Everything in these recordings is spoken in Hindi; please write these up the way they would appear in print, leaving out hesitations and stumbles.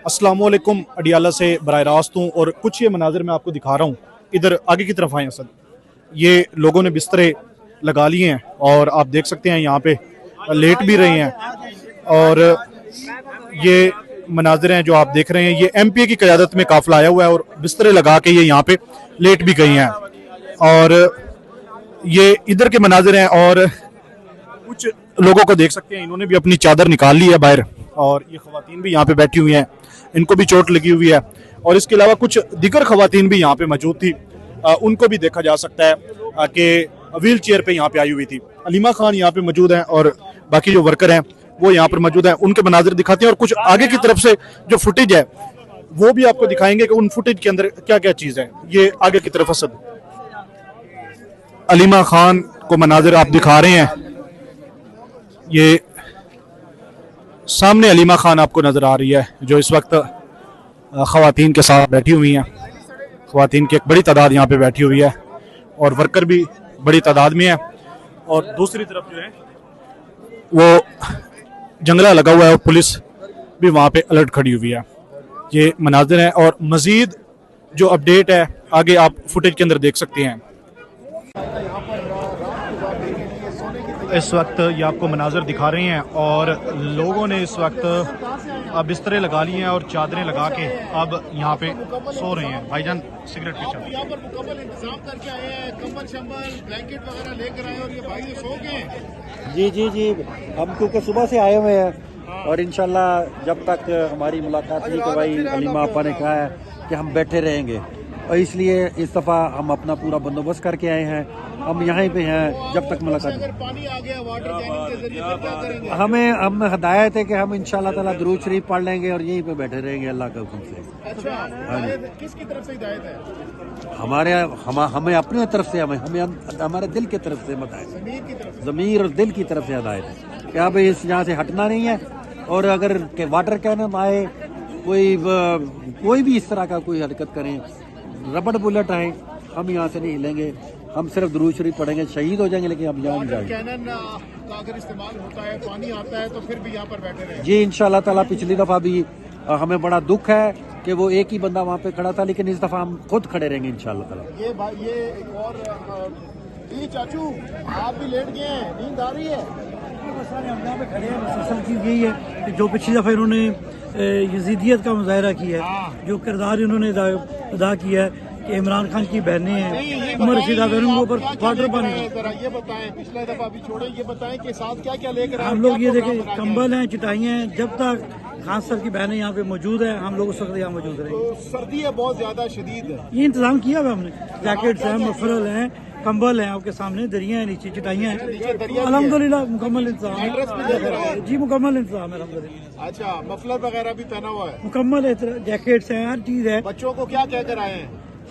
अस्सलामुअलैकुम। अडियाला से बराह रास्त हूँ और कुछ ये मनाजिर मैं आपको दिखा रहा हूँ। इधर आगे की तरफ आए असद, ये लोगों ने बिस्तरे लगा लिए हैं और आप देख सकते हैं यहाँ पे लेट भी रहे हैं। और ये मनाजिर हैं जो आप देख रहे हैं, ये एमपीए की क़यादत में काफिला आया हुआ है और बिस्तरे लगा के ये यहाँ पे लेट भी गई हैं। और ये इधर के मनाजिर हैं और कुछ लोगों को देख सकते हैं, इन्होंने भी अपनी चादर निकाल ली है बाहर और ये खवातीन भी यहाँ पे बैठी हुई हैं, इनको भी चोट लगी हुई है। और इसके अलावा कुछ दिगर खवातीन भी यहाँ पे मौजूद थी, उनको भी देखा जा सकता है कि व्हील चेयर पे यहाँ पे आई हुई थी। अलीमा खान यहाँ पे मौजूद हैं और बाकी जो वर्कर हैं वो यहाँ पर मौजूद हैं, उनके मनाजिर दिखाते हैं और कुछ आगे की तरफ से जो फुटेज है वो भी आपको दिखाएंगे कि उन फुटेज के अंदर क्या क्या चीज़ है। ये आगे की तरफ असद अलीमा खान को मनाजिर आप दिखा रहे हैं, ये सामने अलीमा खान आपको नजर आ रही है जो इस वक्त खवातीन के साथ बैठी हुई हैं। खवातीन की एक बड़ी तादाद यहाँ पे बैठी हुई है और वर्कर भी बड़ी तादाद में है। और दूसरी तरफ जो है वो जंगला लगा हुआ है और पुलिस भी वहाँ पे अलर्ट खड़ी हुई है। ये मनाजिर हैं और मजीद जो अपडेट है आगे आप फुटेज के अंदर देख सकते हैं। इस वक्त ये आपको मनाजर दिखा रहे हैं और लोगों ने इस वक्त बिस्तरे लगा लिए हैं और चादरें लगा के अब यहाँ पे सो रहे हैं। भाईजान सिगरेट पीछे यहाँ पर मुकम्मल इंतजाम करके आए हैं, कंबल शंबल ब्लैंकेट वगैरह लेकर आए और ये भाई सो गए हैं। जी हम क्योंकि सुबह से आए हुए हैं और इंशाल्लाह जब तक हमारी मुलाकात नहीं, तो भाई अलीमा आपा ने कहा है कि हम बैठे रहेंगे और इसलिए इस दफ़ा हम अपना पूरा बंदोबस्त करके आए हैं। हम यहीं पे हैं जब तक मुलाकात। अगर पानी आ गया वाटर कैनिंग के जरिए फिर क्या करेंगे? हम हदायत है कि हम इंशाल्लाह ताला दुरूद शरीफ पढ़ लेंगे और यहीं पे बैठे रहेंगे अल्लाह के हुक्म से। अच्छा, किसकी तरफ से हिदायत है? हमें अपनी तरफ से हमें हमारे दिल की तरफ से बताए, ज़मीर और दिल की तरफ से हदायत है कि अब इस यहाँ से हटना नहीं है। और अगर के वाटर कैनन आए, कोई भी इस तरह का कोई हरकत करें, रबड़ बुलेट आए, हम यहाँ से नहीं हिलेंगे। हम सिर्फ दुरूद शरीफ पढ़ेंगे, शहीद हो जाएंगे लेकिन हम यहाँ नहीं जाएंगे। कैनन का अगर इस्तेमाल होता है, पानी आता है तो फिर भी यहाँ पर बैठे रहे? जी इंशाल्लाह ताला। पिछली दफ़ा भी हमें बड़ा दुख है कि वो एक ही बंदा वहाँ पे खड़ा था, लेकिन इस दफ़ा हम खुद खड़े रहेंगे इंशाल्लाह ताला। ये एक और ये चाचू आप भी लेट गए हैं, नींद आ रही है? हम यहाँ पे खड़े हैं। असल चीज़ यही है कि जो पिछली दफ़ा इन्होंने यजीदियत का मुजाहरा किया है, जो किरदार इन्होंने अदा किया है कि इमरान खान की बहनें हैं, उमर रशीदा बहनों के ऊपर वाटर पानी। ये बताएं, पिछला दफा भी छोड़े, ये बताएं कि साथ क्या क्या लेकर आए? हम लोग ये देखें, कंबल हैं, चटाइयाँ हैं। जब तक खान साहब की बहनें यहाँ पे मौजूद हैं, हम लोग उस वक्त यहाँ मौजूद रहेंगे। तो सर्दी है बहुत ज्यादा शदीद है, ये इंतजाम किया हुआ हमने, जैकेट्स हैं, मफरल हैं, कंबल हैं, आपके सामने दरिया है, नीचे चटाइयाँ हैं। अल्हम्दुलिल्लाह मुकम्मल इंतजाम है। जी मुकम्मल इंतजाम है अल्हम्दुलिल्लाह। अच्छा, मफलर वगैरह भी पहना हुआ है? मुकम्मल जैकेट्स हैं, हर चीज़ है। बच्चों को क्या कहकर आए हैं?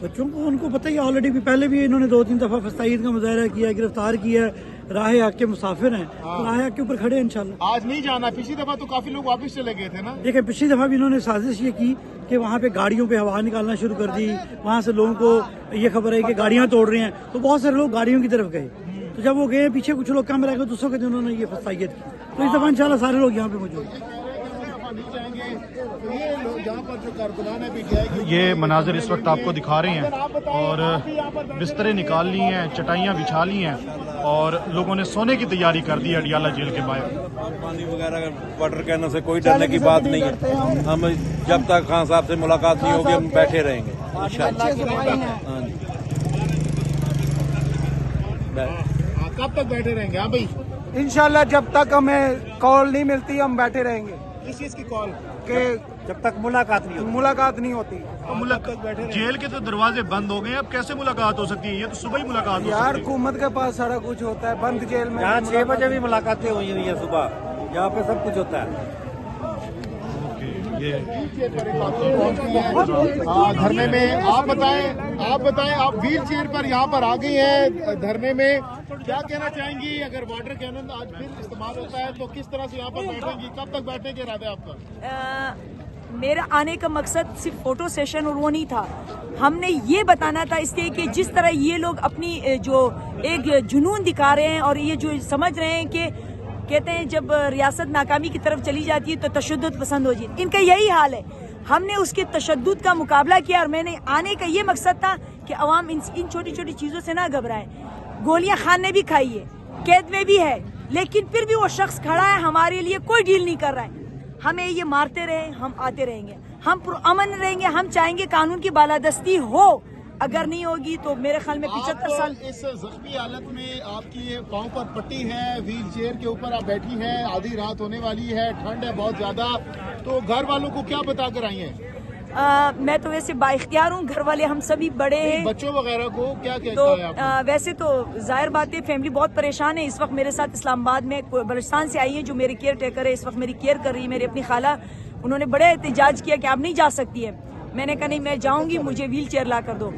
बच्चों को उनको पता ही ऑलरेडी भी पहले भी इन्होंने 2-3 दफा फसाईद का मुजाहरा किया, गिरफ्तार किया। राह हक के मुसाफिर हैं, तो राह हक के ऊपर खड़े हैं इंशाल्लाह। आज नहीं जाना? पिछली दफा तो काफी लोग वापस चले गए थे ना? देखिए पिछली दफा भी इन्होंने साजिश ये की कि वहाँ पे गाड़ियों पे हवा निकालना शुरू कर दी। वहाँ से लोगों को ये खबर है कि गाड़ियाँ तोड़ रहे हैं, तो बहुत सारे लोग गाड़ियों की तरफ गए। तो जब वो गए, पीछे कुछ लोग कम रह गए, दूसरों के उन्होंने ये फसाईयत की। तो इस दफा इंशाल्लाह सारे लोग यहाँ पे मौजूद हैं। ये मनाजिर इस वक्त आपको दिखा रहे हैं और बिस्तरे निकाल ली हैं, चटाइयाँ बिछा ली हैं और लोगों ने सोने की तैयारी कर दी है अडियाला जेल के बाहर। पानी वगैरह वाटर कैनन से कोई डरने की बात नहीं है। हम जब तक खान साहब से मुलाकात नहीं होगी हम बैठे रहेंगे कब तक बैठे रहेंगे? हाँ भाई, इंशाल्लाह जब तक हमें कॉल नहीं मिलती हम बैठे रहेंगे। किस चीज की कॉल? कि जब तक मुलाकात नहीं होती। तो मुलाकात, जेल के तो दरवाजे बंद हो गए, अब कैसे मुलाकात हो सकती है? ये तो सुबह ही मुलाकात हो यार सकती है। हुकूमत के पास सारा कुछ होता है, बंद जेल में। यहाँ 6 बजे भी मुलाकातें हुई हुई है सुबह, यहाँ पे सब कुछ होता है। धरने में आप बताएं आप व्हील चेयर पर यहाँ पर आ गई हैं धरने में, क्या कहना चाहेंगी? अगर वाटर कैनन आज फिर इस्तेमाल होता है तो किस तरह से यहाँ पर बैठेंगी? कब तक बैठने के इरादे आपका? मेरा आने का मकसद सिर्फ फोटो सेशन और वो नहीं था। हमने ये बताना था इसलिए कि जिस तरह ये लोग अपनी जो एक जुनून दिखा रहे हैं और ये जो समझ रहे हैं कि कहते हैं जब रियासत नाकामी की तरफ चली जाती है तो तशद्दुद पसंद हो जाती है, इनका यही हाल है। हमने उसके तशद्दुद का मुकाबला किया और मैंने आने का ये मकसद था कि अवाम इन छोटी छोटी चीज़ों से ना घबराए। गोलियां खान ने भी खाई है, कैद में भी है, लेकिन फिर भी वो शख्स खड़ा है, हमारे लिए कोई डील नहीं कर रहा है। हमें ये मारते रहे, हम आते रहेंगे, हम पुरअमन रहेंगे, हम चाहेंगे कानून की बालादस्ती हो। अगर नहीं होगी तो मेरे ख्याल में 75 साल। इस जख्मी हालत में आपकी पाँव पर पट्टी है, व्हील चेयर के ऊपर आप बैठी हैं, आधी रात होने वाली है, ठंड है बहुत ज्यादा, तो घर वालों को क्या बता कर आई हैं? मैं तो वैसे बाइख्तियार हूँ, घर वाले हम सभी बड़े हैं। बच्चों वगैरह को क्या कहता तो है आपको? वैसे तो जाहिर बात है फैमिली बहुत परेशान है। इस वक्त मेरे साथ इस्लामाबाद में बलूचिस्तान से आई है जो मेरी केयर टेकर है, इस वक्त मेरी केयर कर रही है, मेरी अपनी खाला। उन्होंने बड़े एहतजाज किया कि आप नहीं जा सकती है। मैंने कहा नहीं, मैं जाऊंगी, मुझे व्हील चेयर ला कर दो।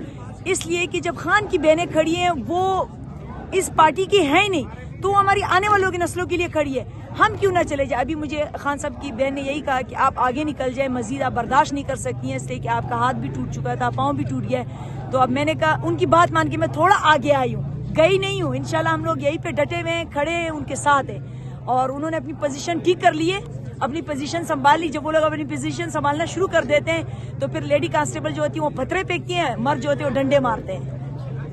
इसलिए कि जब खान की बहनें खड़ी हैं, वो इस पार्टी की है ही नहीं, तो हमारी आने वालों की नस्लों के लिए खड़ी है। हम क्यों ना चले जाए? अभी मुझे खान साहब की बहन ने यही कहा कि आप आगे निकल जाए, मजीद आप बर्दाश्त नहीं कर सकती हैं, इसलिए कि आपका हाथ भी टूट चुका था, पाँव भी टूट गया। तो अब मैंने कहा, उनकी बात मान के मैं थोड़ा आगे आई हूँ, गई नहीं हूँ। इंशाल्लाह हम लोग यहीं पे डटे हुए हैं, खड़े हैं, उनके साथ हैं। और उन्होंने अपनी पोजीशन ठीक कर ली है, अपनी पोजीशन संभाल ली। जब वो लोग अपनी पोजीशन संभालना शुरू कर देते हैं तो फिर लेडी कांस्टेबल जो होती है वो पत्थरे फेंकती हैं, मर्द जो होते हैं वो डंडे मारते हैं।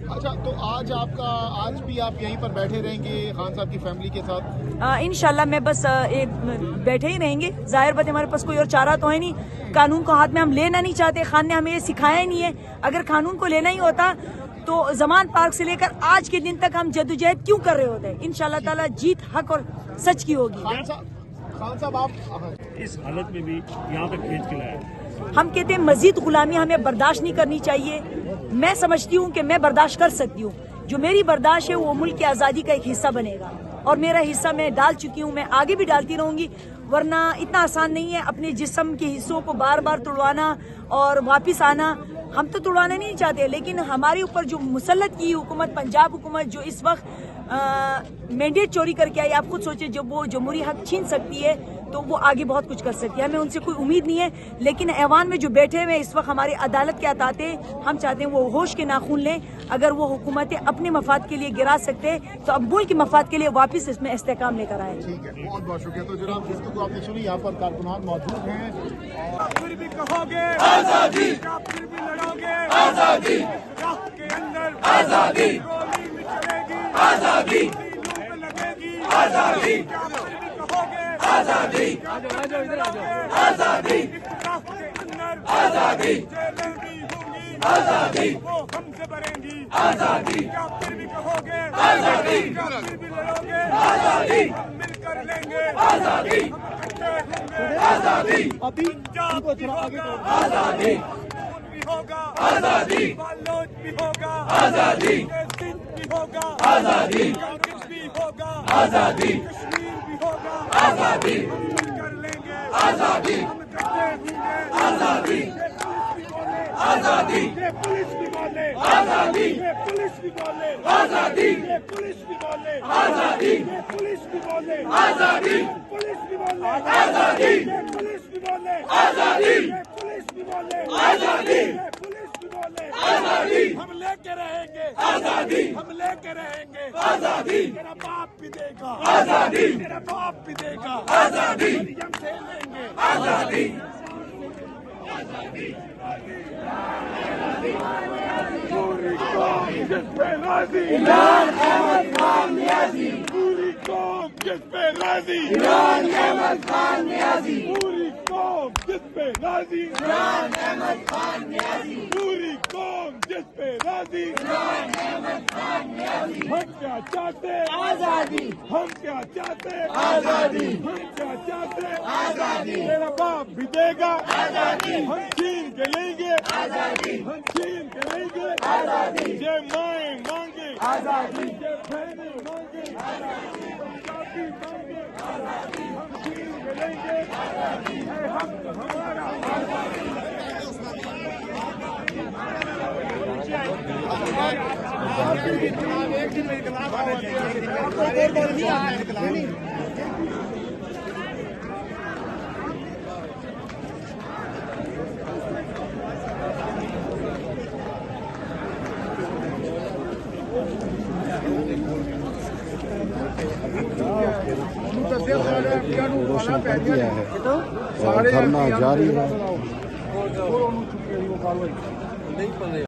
अच्छा, तो आज भी आप यहीं पर बैठे रहेंगे खान साहब की फैमिली के साथ? इंशाल्लाह मैं बस बैठे ही रहेंगे। जाहिर बात है हमारे पास कोई और चारा तो है नहीं। कानून को हाथ में हम लेना नहीं चाहते, खान ने हमें ये सिखाया ही नहीं है। अगर कानून को लेना ही होता तो जमान पार्क से लेकर आज के दिन तक हम जद्दोजहद क्यों कर रहे होते? इंशाल्लाह ताला जीत हक और सच की होगी। खान साहब आप इस हालत में भी यहाँ तक खींच के लाया। हम कहते हैं मजीद गुलामी हमें बर्दाश्त नहीं करनी चाहिए। मैं समझती हूँ कि मैं बर्दाश्त कर सकती हूँ। जो मेरी बर्दाश्त है वो मुल्क की आज़ादी का एक हिस्सा बनेगा, और मेरा हिस्सा मैं डाल चुकी हूँ, मैं आगे भी डालती रहूंगी। वरना इतना आसान नहीं है अपने जिस्म के हिस्सों को बार बार तोड़वाना और वापस आना। हम तो तोड़वाना नहीं चाहते, लेकिन हमारे ऊपर जो मुसल्लत की हुकूमत, पंजाब हुकूमत जो इस वक्त मैंडेट चोरी करके आई, आप खुद सोचिए, जब वो जमहूरी हक छीन सकती है तो वो आगे बहुत कुछ कर सकती है। हमें उनसे कोई उम्मीद नहीं है, लेकिन ऐवान में जो बैठे हुए इस वक्त हमारी अदालत के अताते, हम चाहते हैं वो होश के नाखून लें। अगर वो हुकूमतें अपने मफाद के लिए गिरा सकते तो अब मुल्क के मफाद के लिए वापस इसमें इस्तेकाम लेकर आए। ठीक है, बहुत बहुत शुक्रिया। तो जनाब गुफ्तगू आपने सुनी, यहाँ पर कारकुनान मौजूद हैं। फिर भी कहोगे आजादी, फिर भी लड़ोगे आजादी, राह के अंदर आजादी, गोली भी चलेगी आजादी, लूट लगेगी आजादी, फिर भी कहोगे आजादी, इधर आजादी, राह के अंदर आजादी, जेलें भी होंगी आजादी, वो हमसे भरेंगी आजादी, क्या फिर भी कहोगे आजादी, क्या फिर भी लड़ोगे आजादी, हम मिलकर लेंगे आजादी, हम इकट्ठे होंगे आजादी, पंजाब भी होगा आजादी, भी होगा आजादी, बालोच भी होगा आजादी, सिंध भी होगा आजादी, गिलगित भी होगा आजादी, कश्मीर भी होगा आजादी, हम मिलकर लेंगे आजादी, हम इकट्ठे होंगे आजादी, आजादी, ये पुलिस भी बोले आजादी, ये पुलिस भी बोले आजादी, ये पुलिस भी बोले आजादी, ये पुलिस भी बोले आजादी, पुलिस भी बोले आजादी, ये पुलिस भी बोले आजादी, ये पुलिस भी बोले आजादी, ये पुलिस भी बोले आजादी, हम लेके रहेंगे आजादी, हम लेके रहेंगे आजादी, तेरा बाप भी देगा आजादी, तेरा बाप भी देगा आजादी, हम से लेंगे आजादी, पूरी कौम जिस पे राजी, इमरान अहमद खान नियाज़ी, पूरी कौम जिस पे राजी, इमरान अहमद खान नियाज़ी, पूरी कौम जिस पे राजी, इमरान अहमद खान नियाज़ी, पूरी कौम जिस पे राजी, इमरान अहमद खान नियाज़ी, हम क्या चाहते आजादी, हम क्या चाहते आजादी, हम क्या चाहते आजादी, तेरा बाप भी देगा आजादी, हम छीन के लेंगे आजादी, हम छीन के लेंगे आजादी, ये माएँ मांगे आजादी, ये बहनें मांगे आजादी, हम जाति मांगे आजादी, हम छीन के लेंगे आजादी, है हक हमारा रोशन कर दिया है और धरना जारी है। नहीं पता